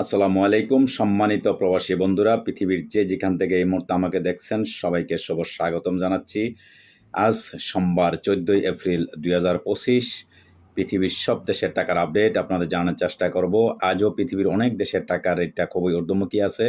আসসালামু আলাইকুম সম্মানিত প্রবাসী বন্ধুরা, পৃথিবীর যেখান থেকে এই মুহূর্তে আমাকে দেখছেন সবাইকে শুভ স্বাগতম জানাচ্ছি। আজ সোমবার 14 এপ্রিল 2025। পৃথিবীর সব দেশের টাকার আপডেট আপনাদের জানার চেষ্টা করব। আজও পৃথিবীর অনেক দেশের টাকার রেটটা খুবই ঊর্ধ্বমুখী আছে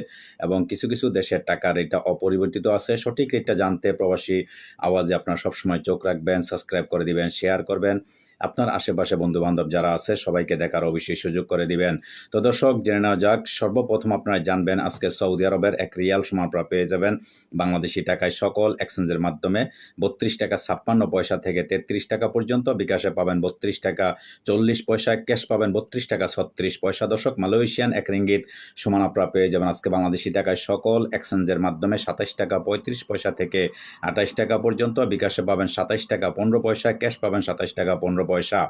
এবং কিছু কিছু দেশের টাকার রেটটা অপরিবর্তিত আছে। সঠিক রেটটা জানতে প্রবাসী আওয়াজে আপনারা সবসময় চোখ রাখবেন, সাবস্ক্রাইব করে দিবেন, শেয়ার করবেন। আপনার আশেপাশে বন্ধুবান্ধব যারা আছে সবাইকে দেখার অবশ্যই সুযোগ করে দিবেন। তো দর্শক, জেনে নেওয়া যাক। সর্বপ্রথম আপনারা জানবেন আজকে সৌদি আরবের এক রিয়াল সমান আপনারা পেয়ে যাবেন বাংলাদেশি টাকায় সকল এক্সচেঞ্জের মাধ্যমে 32 টাকা 56 পয়সা থেকে 33 টাকা পর্যন্ত। বিকাশে পাবেন 32 টাকা 40 পয়সা, ক্যাশ পাবেন 32 টাকা 36 পয়সা। দর্শক, মালয়েশিয়ান এক রিঙ্গিত সমান আপনারা পেয়ে যাবেন আজকে বাংলাদেশি টাকায় সকল এক্সচেঞ্জের মাধ্যমে 27 টাকা 35 পয়সা থেকে 28 টাকা পর্যন্ত। বিকাশে পাবেন 27 টাকা 15 পয়সা, ক্যাশ পাবেন 27 টাকা 15 পয়সা।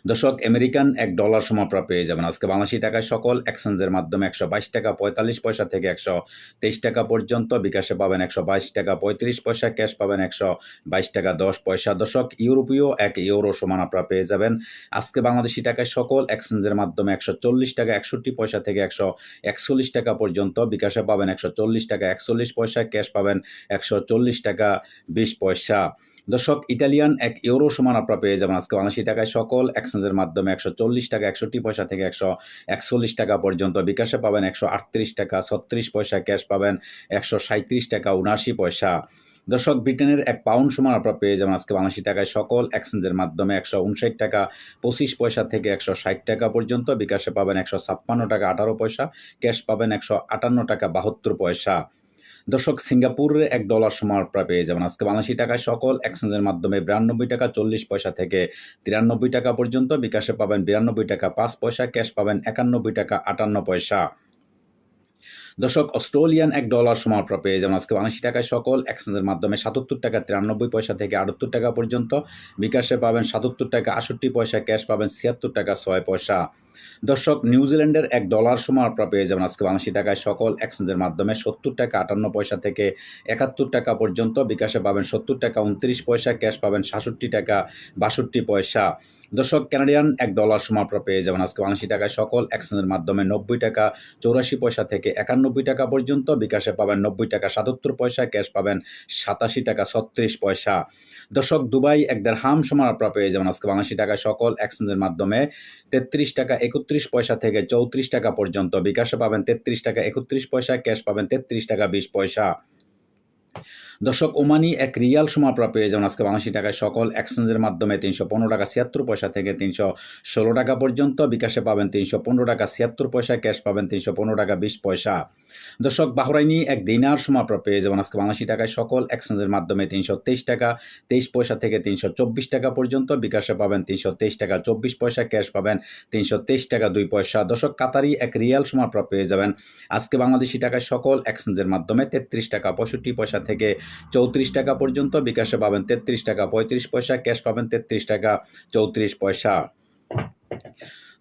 দর্শক, আমেরিকান $1 সমান আপনারা পেয়ে যাবেন আজকে বাংলাদেশি টাকায় সকল এক্সচেঞ্জের মাধ্যমে 122 টাকা 45 পয়সা থেকে 123 টাকা পর্যন্ত। বিকাশে পাবেন 122 টাকা 35 পয়সা, ক্যাশ পাবেন 122 টাকা 10 পয়সা। দর্শক, ইউরোপীয় €1 সমান আপনারা পেয়ে যাবেন আজকে বাংলাদেশি টাকায় সকল এক্সচেঞ্জের মাধ্যমে 140 টাকা 61 পয়সা থেকে 141 টাকা পর্যন্ত। বিকাশে পাবেন 140 টাকা 41 পয়সা, ক্যাশ পাবেন 140 টাকা 20 পয়সা। দর্শক, ইটালিয়ান €1 সমান আপনারা পেয়ে যাবেন আজকে বাংলাদেশি টাকায় সকল এক্সচেঞ্জের মাধ্যমে 140 টাকা 61 পয়সা থেকে 141 টাকা পর্যন্ত। বিকাশে পাবেন 138 টাকা 36 পয়সা, ক্যাশ পাবেন 137 টাকা 79 পয়সা। দর্শক, ব্রিটেনের £1 সমান আপনারা পেয়ে যাবেন আজকে বাংলাদেশি টাকায় সকল এক্সচেঞ্জের মাধ্যমে 159 টাকা 25 পয়সা থেকে 160 টাকা পর্যন্ত। বিকাশে পাবেন 156 টাকা 18 পয়সা, ক্যাশ পাবেন 158 টাকা 72 পয়সা। দর্শক, সিঙ্গাপুরের $1 সমান আপনারা পেয়ে যাবেন আজকে বাংলাদেশি টাকায় সকল এক্সচেঞ্জের মাধ্যমে 92 টাকা 40 পয়সা থেকে 93 টাকা পর্যন্ত। বিকাশে পাবেন 92 টাকা 5 পয়সা, ক্যাশ পাবেন 91 টাকা 58 পয়সা। দর্শক, অস্ট্রেলিয়ান $1 সমান আপনারা পেয়ে যাবেন আজকে বাংলাদেশি টাকায় সকল এক্সচেঞ্জের মাধ্যমে 77 টাকা 93 পয়সা থেকে 78 টাকা পর্যন্ত। বিকাশে পাবেন 77 টাকা 68 পয়সা, ক্যাশ পাবেন 76 টাকা 6 পয়সা। দর্শক, নিউজিল্যান্ডের $1 সমান আপনারা পেয়ে যাবেন আজকে বাংলাদেশি টাকায় সকল এক্সচেঞ্জের মাধ্যমে 70 টাকা 58 পয়সা থেকে 71 টাকা পর্যন্ত। বিকাশে পাবেন 70 টাকা 29 পয়সা, ক্যাশ পাবেন 67 টাকা 62 পয়সা। দর্শক, কানাডিয়ান $1 সমান আপনারা পেয়ে যাবেন আজকে বাংলাদেশি টাকায় সকল এক্সচেঞ্জের মাধ্যমে 90 টাকা 84 পয়সা থেকে 91 টাকা পর্যন্ত। বিকাশে পাবেন 90 টাকা 77 পয়সা, ক্যাশ পাবেন 87 টাকা 36 পয়সা। দর্শক, দুবাই $1 সমান আপনারা পেয়ে যাবেন আজকে বাংলাদেশি টাকায় সকল এক্সচেঞ্জের মাধ্যমে 33 টাকা 31 পয়সা থেকে 34 টাকা পর্যন্ত। বিকাশে পাবেন 33 টাকা 31 পয়সা, ক্যাশ পাবেন 33 টাকা 20 পয়সা। দর্শক, ওমানি $1 সমান আপনারা পেয়ে যাবেন আজকে বাংলাদেশি টাকায় সকল এক্সচেঞ্জের মাধ্যমে 315 টাকা 76 পয়সা থেকে 316 টাকা পর্যন্ত। বিকাশে পাবেন 315 টাকা 76 পয়সা, ক্যাশ পাবেন 315 টাকা 20 পয়সা। দর্শক, বাহরাইনি $1 সমান আপনারা পেয়ে যাবেন আজকে বাংলাদেশি টাকায় সকল এক্সচেঞ্জের মাধ্যমে 323 টাকা 23 পয়সা থেকে 324 টাকা পর্যন্ত। বিকাশে পাবেন 323 টাকা 24 পয়সা, ক্যাশ পাবেন 323 টাকা 2 পয়সা। দর্শক, কাতারি $1 সমান আপনারা পেয়ে যাবেন আজকে বাংলাদেশি টাকায় সকল এক্সচেঞ্জের মাধ্যমে 33 টাকা 65 পয়সা থেকে 34 টাকা পর্যন্ত। বিকাশে পাবেন 33 টাকা 35 পয়সা, ক্যাশ পাবেন 33 টাকা 34 পয়সা।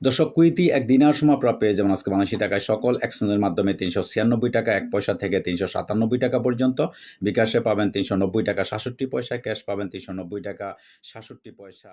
দর্শক, কুয়েতি $1 সমান আপনারা পেয়ে যাবেন আজকে বাংলাদেশি টাকায় সকল এক্সচেঞ্জের মাধ্যমে 396 টাকা 1 পয়সা থেকে 397 টাকা পর্যন্ত। বিকাশে পাবেন 390 টাকা 67 পয়সা, ক্যাশ পাবেন 390 টাকা 67 পয়সা।